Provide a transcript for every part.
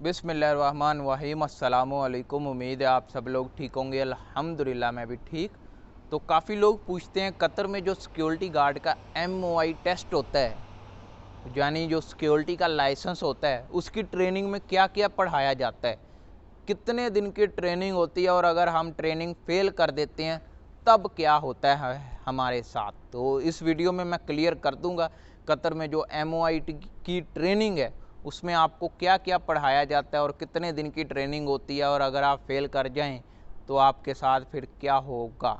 बिस्मिल्लाहिर्रहमानिर्रहीम अस्सलामुअलैकुम। उम्मीद है आप सब लोग ठीक होंगे। अल्हम्दुलिल्लाह मैं भी ठीक। तो काफ़ी लोग पूछते हैं कतर में जो सिक्योरिटी गार्ड का MOI टेस्ट होता है, यानी जो सिक्योरिटी का लाइसेंस होता है, उसकी ट्रेनिंग में क्या क्या पढ़ाया जाता है, कितने दिन की ट्रेनिंग होती है और अगर हम ट्रेनिंग फेल कर देते हैं तब क्या होता है हमारे साथ। तो इस वीडियो में मैं क्लियर कर दूंगा कतर में जो MOI की ट्रेनिंग है उसमें आपको क्या क्या पढ़ाया जाता है और कितने दिन की ट्रेनिंग होती है और अगर आप फेल कर जाएं तो आपके साथ फिर क्या होगा।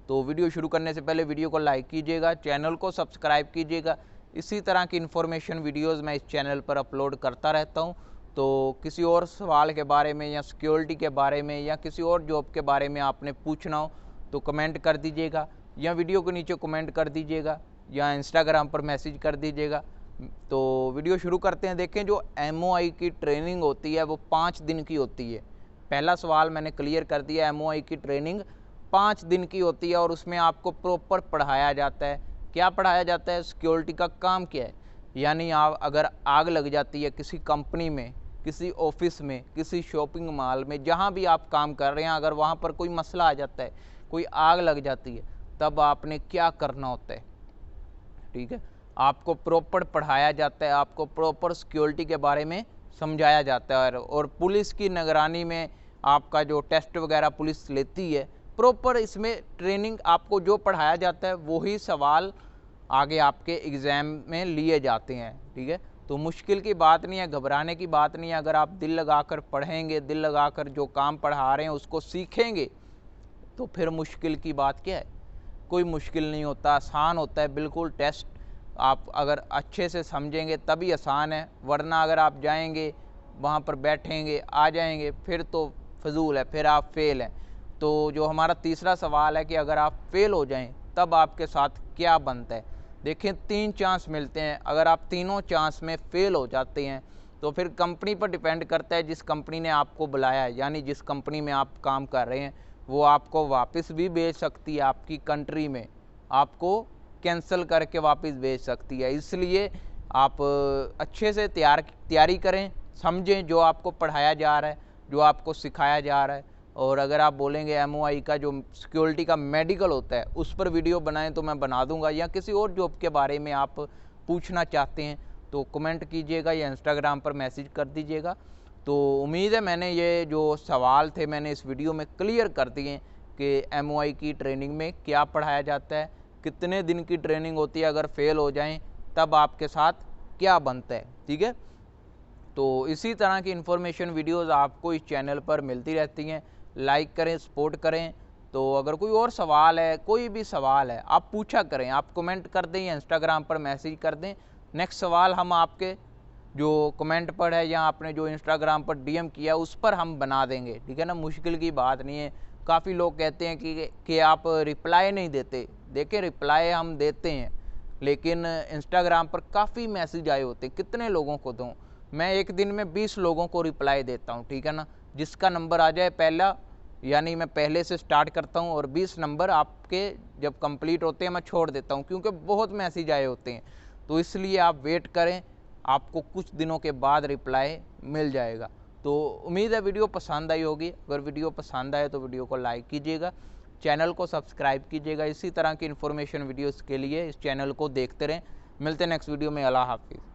तो वीडियो शुरू करने से पहले वीडियो को लाइक कीजिएगा, चैनल को सब्सक्राइब कीजिएगा। इसी तरह की इन्फॉर्मेशन वीडियोज़ मैं इस चैनल पर अपलोड करता रहता हूँ। तो किसी और सवाल के बारे में या सिक्योरिटी के बारे में या किसी और जॉब के बारे में आपने पूछना हो तो कमेंट कर दीजिएगा, या वीडियो के नीचे कमेंट कर दीजिएगा, या इंस्टाग्राम पर मैसेज कर दीजिएगा। तो वीडियो शुरू करते हैं। देखें, जो MOI की ट्रेनिंग होती है वो 5 दिन की होती है। पहला सवाल मैंने क्लियर कर दिया, MOI की ट्रेनिंग 5 दिन की होती है और उसमें आपको प्रॉपर पढ़ाया जाता है। क्या पढ़ाया जाता है? सिक्योरिटी का काम क्या है, यानी आप अगर आग लग जाती है किसी कंपनी में, किसी ऑफिस में, किसी शॉपिंग मॉल में, जहाँ भी आप काम कर रहे हैं, अगर वहाँ पर कोई मसला आ जाता है, कोई आग लग जाती है, तब आपने क्या करना होता है। ठीक है, आपको प्रॉपर पढ़ाया जाता है, आपको प्रॉपर सिक्योरिटी के बारे में समझाया जाता है और पुलिस की निगरानी में आपका जो टेस्ट वगैरह पुलिस लेती है, प्रॉपर इसमें ट्रेनिंग आपको जो पढ़ाया जाता है वही सवाल आगे आपके एग्ज़ाम में लिए जाते हैं। ठीक है, तो मुश्किल की बात नहीं है, घबराने की बात नहीं है। अगर आप दिल लगाकर पढ़ेंगे, दिल लगाकर जो काम पढ़ा रहे हैं उसको सीखेंगे तो फिर मुश्किल की बात क्या है। कोई मुश्किल नहीं होता, आसान होता है बिल्कुल। टेस्ट आप अगर अच्छे से समझेंगे तभी आसान है, वरना अगर आप जाएंगे वहाँ पर बैठेंगे आ जाएंगे फिर तो फजूल है, फिर आप फेल हैं। तो जो हमारा तीसरा सवाल है कि अगर आप फेल हो जाएं तब आपके साथ क्या बनता है। देखिए, 3 चांस मिलते हैं। अगर आप तीनों चांस में फेल हो जाते हैं तो फिर कंपनी पर डिपेंड करता है, जिस कंपनी ने आपको बुलाया है, यानी जिस कंपनी में आप काम कर रहे हैं, वो आपको वापस भी भेज सकती है आपकी कंट्री में, आपको कैंसिल करके वापस भेज सकती है। इसलिए आप अच्छे से तैयारी करें, समझें जो आपको पढ़ाया जा रहा है, जो आपको सिखाया जा रहा है। और अगर आप बोलेंगे MOI का जो सिक्योरिटी का मेडिकल होता है उस पर वीडियो बनाएं तो मैं बना दूंगा, या किसी और जॉब के बारे में आप पूछना चाहते हैं तो कमेंट कीजिएगा या इंस्टाग्राम पर मैसेज कर दीजिएगा। तो उम्मीद है मैंने ये जो सवाल थे मैंने इस वीडियो में क्लियर कर दिए कि MOI की ट्रेनिंग में क्या पढ़ाया जाता है, कितने दिन की ट्रेनिंग होती है, अगर फेल हो जाएं तब आपके साथ क्या बनता है। ठीक है, तो इसी तरह की इन्फॉर्मेशन वीडियोस आपको इस चैनल पर मिलती रहती हैं। लाइक करें, सपोर्ट करें। तो अगर कोई और सवाल है, कोई भी सवाल है, आप पूछा करें, आप कमेंट कर दें या इंस्टाग्राम पर मैसेज कर दें। नेक्स्ट सवाल हम आपके जो कमेंट पर है या आपने जो इंस्टाग्राम पर DM किया उस पर हम बना देंगे। ठीक है ना, मुश्किल की बात नहीं है। काफ़ी लोग कहते हैं कि आप रिप्लाई नहीं देते। देखिए, रिप्लाई हम देते हैं, लेकिन इंस्टाग्राम पर काफ़ी मैसेज आए होते हैं, कितने लोगों को दूँ मैं? एक दिन में 20 लोगों को रिप्लाई देता हूँ। ठीक है ना, जिसका नंबर आ जाए पहला, यानी मैं पहले से स्टार्ट करता हूँ और 20 नंबर आपके जब कंप्लीट होते हैं मैं छोड़ देता हूँ, क्योंकि बहुत मैसेज आए होते हैं। तो इसलिए आप वेट करें, आपको कुछ दिनों के बाद रिप्लाई मिल जाएगा। तो उम्मीद है वीडियो पसंद आई होगी। अगर वीडियो पसंद आए तो वीडियो को लाइक कीजिएगा, चैनल को सब्सक्राइब कीजिएगा। इसी तरह की इन्फॉर्मेशन वीडियोस के लिए इस चैनल को देखते रहें। मिलते हैं नेक्स्ट वीडियो में। अल्लाह हाफिज़।